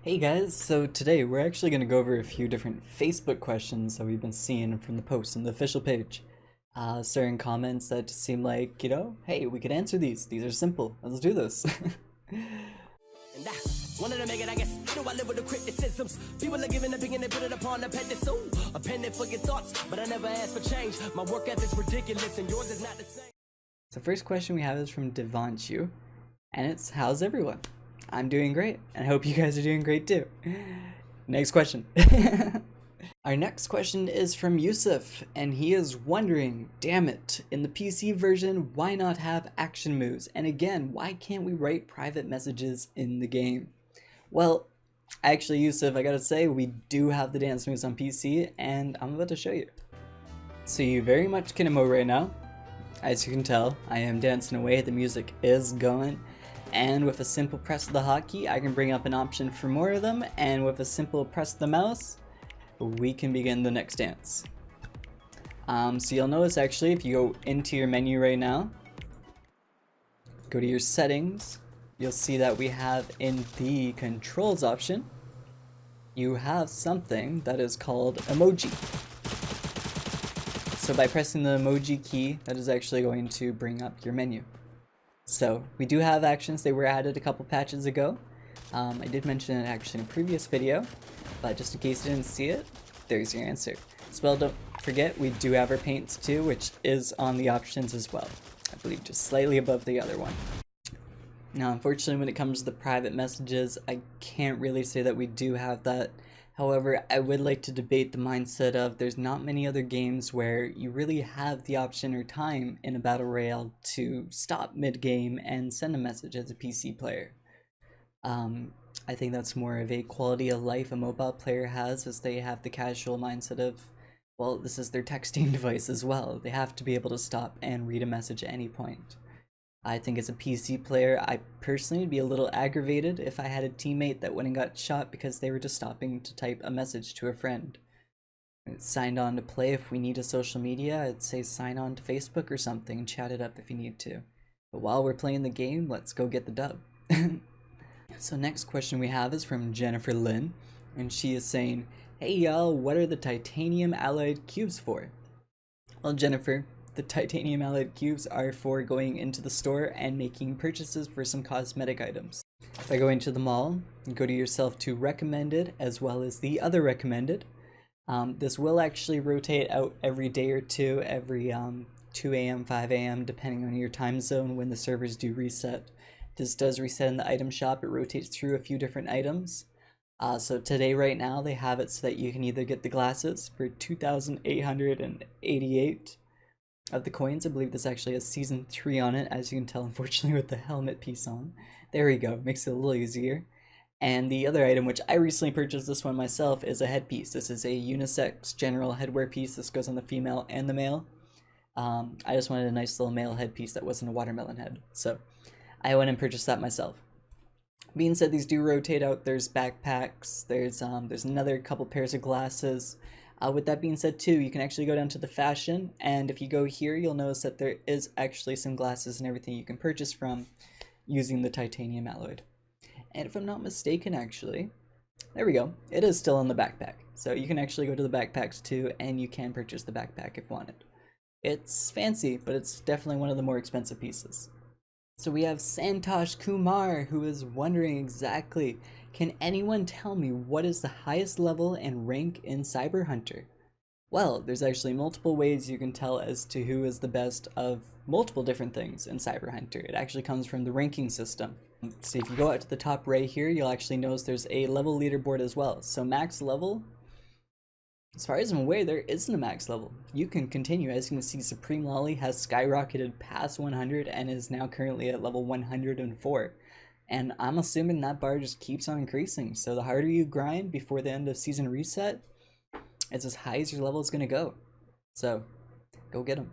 Hey guys, so today we're actually going to go over a few different Facebook questions that we've been seeing from the post on the official page. Certain comments that just seem like, hey, we could answer these. These are simple. Let's do this. And I wanted to make it, I guess. You know I live with the criticisms. People are giving opinion, they put it upon a pedestal. A pen for your thoughts, but I never asked for change. My work ethic's ridiculous, and yours is not the same. So first question we have is from Devanchu, and it's, how's everyone? I'm doing great, and I hope you guys are doing great too. Next question. Our next question is from Yusuf, and he is wondering, damn it, in the PC version, why not have action moves? And again, why can't we write private messages in the game? Well, actually, Yusuf, I gotta say, we do have the dance moves on PC, and I'm about to show you. So you very much can emote right now. As you can tell, I am dancing away, the music is going. And with a simple press of the hotkey, I can bring up an option for more of them, and with a simple press of the mouse, we can begin the next dance. So you'll notice actually, if you go into your menu right now, go to your settings, you'll see that we have in the controls option, you have something that is called emoji. So by pressing the emoji key, that is actually going to bring up your menu. So we do have actions, they were added a couple patches ago. I did mention it actually in a previous video, but just in case you didn't see it, there's your answer. As well, don't forget we do have our paints too, which is on the options as well. I believe just slightly above the other one. Now unfortunately when it comes to the private messages, I can't really say that we do have that. However, I would like to debate the mindset of there's not many other games where you really have the option or time in a battle royale to stop mid-game and send a message as a PC player. I think that's more of a quality of life a mobile player has, as they have the casual mindset of, well, this is their texting device as well. They have to be able to stop and read a message at any point. I think as a PC player, I personally would be a little aggravated if I had a teammate that went and got shot because they were just stopping to type a message to a friend. Signed on to play. If we need a social media, I'd say sign on to Facebook or something, chat it up if you need to. But while we're playing the game, let's go get the dub. So next question we have is from Jennifer Lynn, and she is saying, hey y'all, what are the titanium alloyed cubes for? Well, Jennifer, the titanium alloyed cubes are for going into the store and making purchases for some cosmetic items. By going to the mall, you go to yourself to recommended as well as the other recommended. This will actually rotate out every day or two, every 2 a.m., 5 a.m., depending on your time zone when the servers do reset. This does reset in the item shop. It rotates through a few different items. So today, right now, they have it so that you can either get the glasses for 2,888 of the coins. I believe this actually has season 3 on it, as you can tell, unfortunately, with the helmet piece on. There we go, makes it a little easier. And the other item, which I recently purchased this one myself, is a headpiece. This is a unisex general headwear piece. This goes on the female and the male. I just wanted a nice little male headpiece that wasn't a watermelon head, so I went and purchased that myself. Being said, these do rotate out. There's backpacks. There's another couple pairs of glasses. With that being said too, you can actually go down to the fashion, and if you go here, you'll notice that there is actually some glasses and everything you can purchase from using the titanium alloyed. And if I'm not mistaken, actually, there we go. It is still in the backpack. So you can actually go to the backpacks too, and you can purchase the backpack if wanted. It's fancy, but it's definitely one of the more expensive pieces. So we have Santosh Kumar, who is wondering exactly, can anyone tell me what is the highest level and rank in Cyber Hunter? Well, there's actually multiple ways you can tell as to who is the best of multiple different things in Cyber Hunter. It actually comes from the ranking system. So if you go out to the top right here, you'll actually notice there's a level leaderboard as well. So max level, as far as I'm aware, there isn't a max level. You can continue. As you can see, Supreme Lolly has skyrocketed past 100 and is now currently at level 104. And I'm assuming that bar just keeps on increasing. So the harder you grind before the end of season reset, it's as high as your level is going to go. So go get them.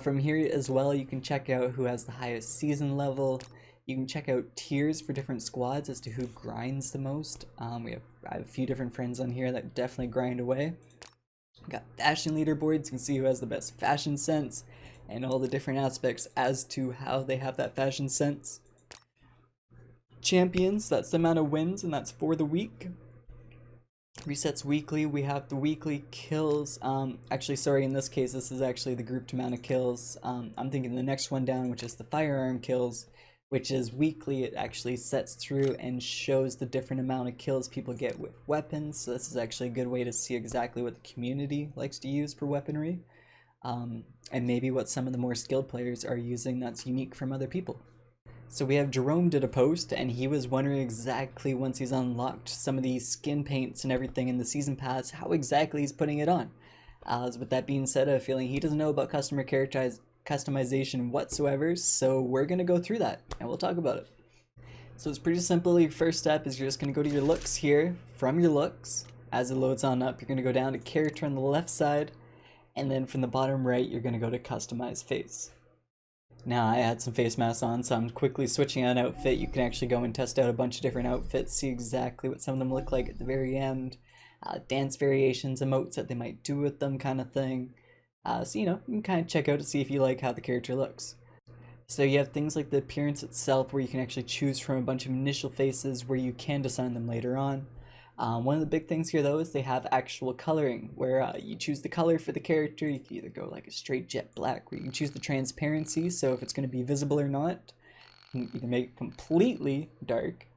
From here as well, you can check out who has the highest season level. You can check out tiers for different squads as to who grinds the most. I have a few different friends on here that definitely grind away. We've got fashion leaderboards. You can see who has the best fashion sense and all the different aspects as to how they have that fashion sense. champions, that's the amount of wins, and that's for the week. Resets weekly. We have the weekly kills. Actually, sorry, in this case, this is actually the grouped amount of kills. I'm thinking the next one down, which is the firearm kills, which is weekly. It actually sets through and shows the different amount of kills people get with weapons. So this is actually a good way to see exactly what the community likes to use for weaponry, and maybe what some of the more skilled players are using that's unique from other people. So we have Jerome did a post, and he was wondering exactly once he's unlocked some of these skin paints and everything in the season pass, how exactly he's putting it on. With that being said, I have a feeling he doesn't know about customer customization whatsoever, so we're going to go through that, and we'll talk about it. So it's pretty simple. Your first step is you're just going to go to your looks here. From your looks, as it loads on up, you're going to go down to character on the left side, and then from the bottom right, you're going to go to customize face. Now I had some face masks on, so I'm quickly switching out an outfit. You can actually go and test out a bunch of different outfits, see exactly what some of them look like at the very end. Dance variations, emotes that they might do with them, kind of thing. So you can kind of check out to see if you like how the character looks. So you have things like the appearance itself, where you can actually choose from a bunch of initial faces where you can design them later on. One of the big things here though is they have actual coloring, where you choose the color for the character. You can either go like a straight jet black, where you can choose the transparency, so if it's going to be visible or not. You can either make it completely dark,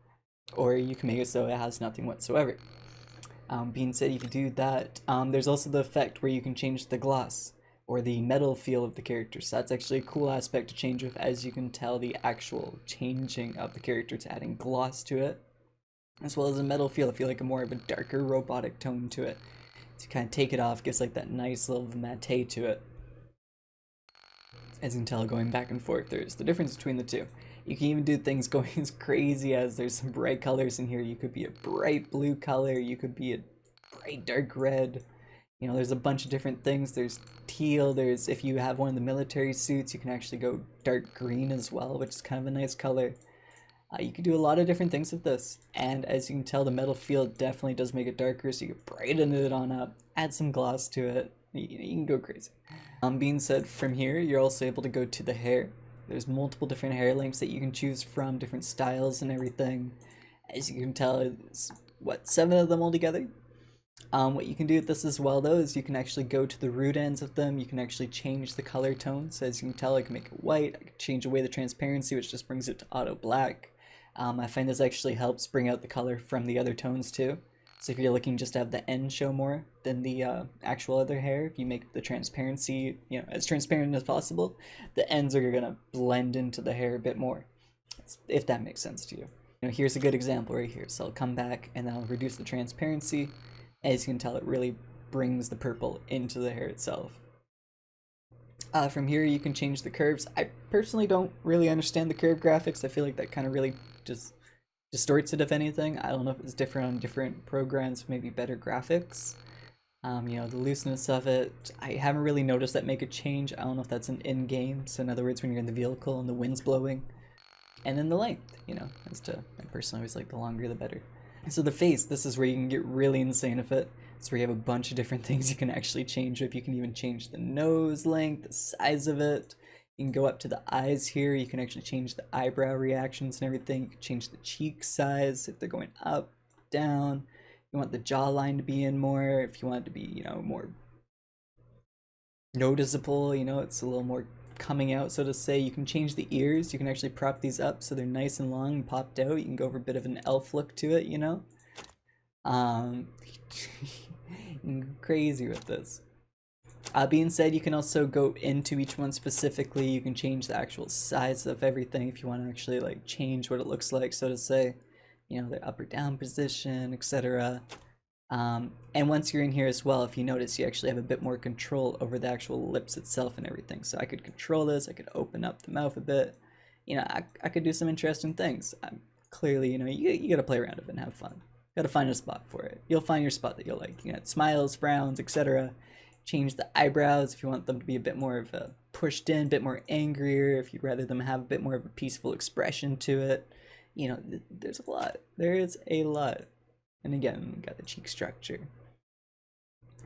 or you can make it so it has nothing whatsoever. Being said, you can do that. There's also the effect where you can change the gloss or the metal feel of the character, so that's actually a cool aspect to change with. As you can tell, the actual changing of the character to adding gloss to it, as well as a metal feel. I feel like a more of a darker robotic tone to it. To kind of take it off, gives like that nice little matte to it. As you can tell, going back and forth, there's the difference between the two. You can even do things going as crazy as there's some bright colors in here. You could be a bright blue color, you could be a bright dark red. There's a bunch of different things. There's teal, there's, if you have one of the military suits, you can actually go dark green as well, which is kind of a nice color. You can do a lot of different things with this, and as you can tell, the metal feel definitely does make it darker, so you can brighten it on up, add some gloss to it. You can go crazy. Being said, from here, you're also able to go to the hair. There's multiple different hair lengths that you can choose from, different styles and everything. As you can tell, it's, 7 of them altogether? What you can do with this as well though is you can actually go to the root ends of them. You can actually change the color tone. So as you can tell, I can make it white. I can change away the transparency, which just brings it to auto black. I find this actually helps bring out the color from the other tones too. So if you're looking just to have the end show more than the actual other hair, if you make the transparency as transparent as possible, the ends are going to blend into the hair a bit more, if that makes sense to you. Here's a good example right here. So I'll come back and then I'll reduce the transparency. As you can tell, it really brings the purple into the hair itself. From here, you can change the curves. I personally don't really understand the curve graphics. I feel like that kind of really just distorts it, if anything. I don't know if it's different on different programs, maybe better graphics. The looseness of it, I haven't really noticed that make a change. I don't know if that's an in-game, so in other words, when you're in the vehicle and the wind's blowing. And then the length, I personally always like the longer the better. So the face, this is where you can get really insane with it. It's where you have a bunch of different things you can actually change with. You can even change the nose length, the size of it. You can go up to the eyes here. You can actually change the eyebrow reactions and everything. You can change the cheek size if they're going up, down. You want the jawline to be in more. If you want it to be, more noticeable, it's a little more coming out, so to say. You can change the ears. You can actually prop these up so they're nice and long and popped out. You can go over a bit of an elf look to it, crazy with this. Being said, you can also go into each one specifically. You can change the actual size of everything if you want to actually like change what it looks like, so to say, the up or down position, etc. And once you're in here as well, if you notice, you actually have a bit more control over the actual lips itself and everything. So I could control this, I could open up the mouth a bit. I could do some interesting things. Clearly, you gotta play around with it and have fun. Gotta find a spot for it. You'll find your spot that you'll like. Smiles, frowns, etc. Change the eyebrows if you want them to be a bit more of a pushed in, a bit more angrier, if you'd rather them have a bit more of a peaceful expression to it. There's a lot. There is a lot. And again, we got the cheek structure.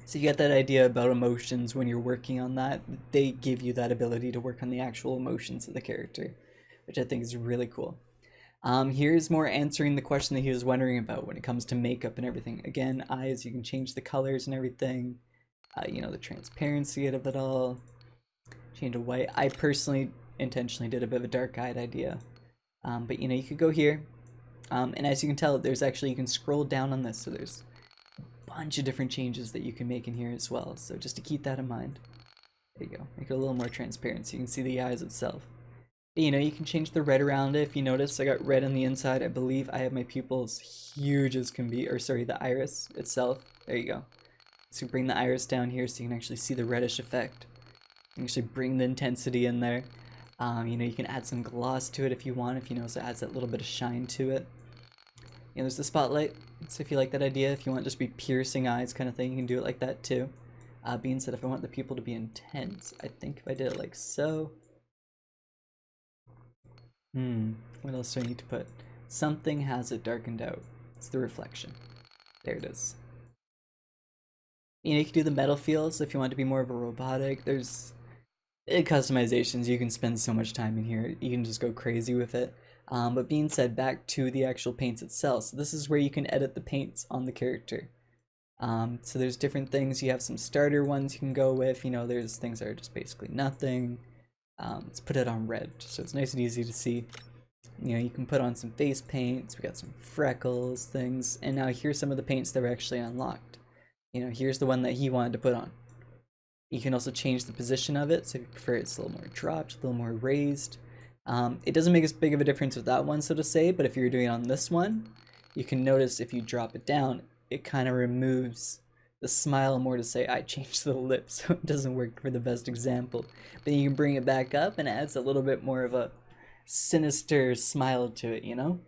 So you get that idea about emotions when you're working on that. They give you that ability to work on the actual emotions of the character, which I think is really cool. Here's more answering the question that he was wondering about when it comes to makeup and everything. Again, eyes, you can change the colors and everything. You know, the transparency of it all. Change to white. I personally intentionally did a bit of a dark-eyed idea. But you know, you could go here. And as you can tell, there's actually, you can scroll down on this. So there's a bunch of different changes that you can make in here as well. So just to keep that in mind. There you go. Make it a little more transparent so you can see the eyes itself. You know, you can change the red around it. If you notice, I got red on the inside. I believe I have my pupils huge as can be, or sorry, the iris itself. There you go. So bring the iris down here so you can actually see the reddish effect. You can actually bring the intensity in there. You know, you can add some gloss to it if you want, if you notice it adds that little bit of shine to it. You know, there's the spotlight, so if you like that idea, if you want just be piercing eyes kind of thing, you can do it like that too. Being said, if I want the pupil to be intense, I think if I did it like so. What else do I need to put? Something has it darkened out. It's the reflection. There it is. You know, you can do the metal feel, so if you want it to be more of a robotic, there's customizations. You can spend so much time in here. You can just go crazy with it. But being said, back to the actual paints itself. So this is where you can edit the paints on the character. So there's different things. You have some starter ones you can go with. You know, there's things that are just basically nothing. Let's put it on red, so it's nice and easy to see. You know, you can put on some face paints. We got some freckles, things. And now here's some of the paints that were actually unlocked. You know, here's the one that he wanted to put on. You can also change the position of it, so if you prefer it's a little more dropped, a little more raised. It doesn't make as big of a difference with that one, so to say, but if you're doing it on this one, you can notice if you drop it down, it kind of removes the smile more to say, I changed the lips, so it doesn't work for the best example. But you can bring it back up and it adds a little bit more of a sinister smile to it, you know?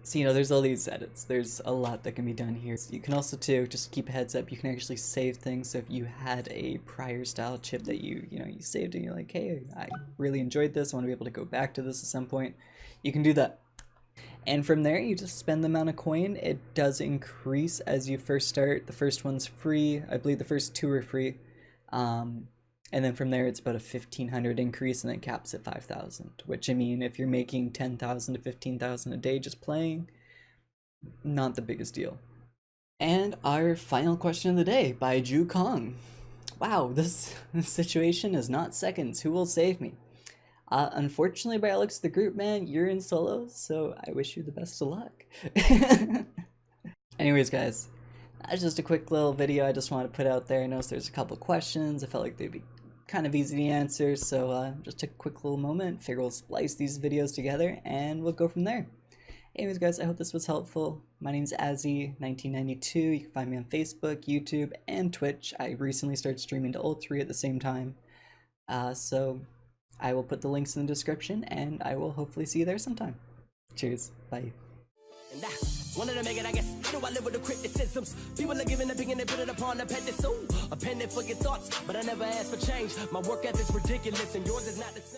So, you know, there's all these edits. There's a lot that can be done here. So you can also, too, just keep a heads up, you can actually save things. So if you had a prior style chip that you saved and you're like, hey, I really enjoyed this, I want to be able to go back to this at some point, you can do that. And from there, you just spend the amount of coin. It does increase as you first start. The first one's free. I believe the first two are free. And then from there, it's about a 1,500 increase and then caps at 5,000. Which, I mean, if you're making 10,000 to 15,000 a day just playing, not the biggest deal. And our final question of the day by Ju Kong. Wow, this situation is not seconds. Who will save me? Unfortunately, by Alex the group, man, you're in solo, so I wish you the best of luck. Anyways, guys, that's just a quick little video I just wanted to put out there. I noticed there's a couple questions. I felt like they'd be kind of easy to answer, so just take a quick little moment, figure we'll splice these videos together, and we'll go from there. Anyways, guys, I hope this was helpful. My name's Azzy1992. You can find me on Facebook, YouTube, and Twitch. I recently started streaming to all three at the same time, so I will put the links in the description, and I will hopefully see you there sometime. Cheers. Bye. And I wanted to make it, I guess. How do I live with the criticisms? People are giving opinion, they put it upon a pedestal. A pen for your thoughts, but I never asked for change. My work ethic's ridiculous, and yours is not the same.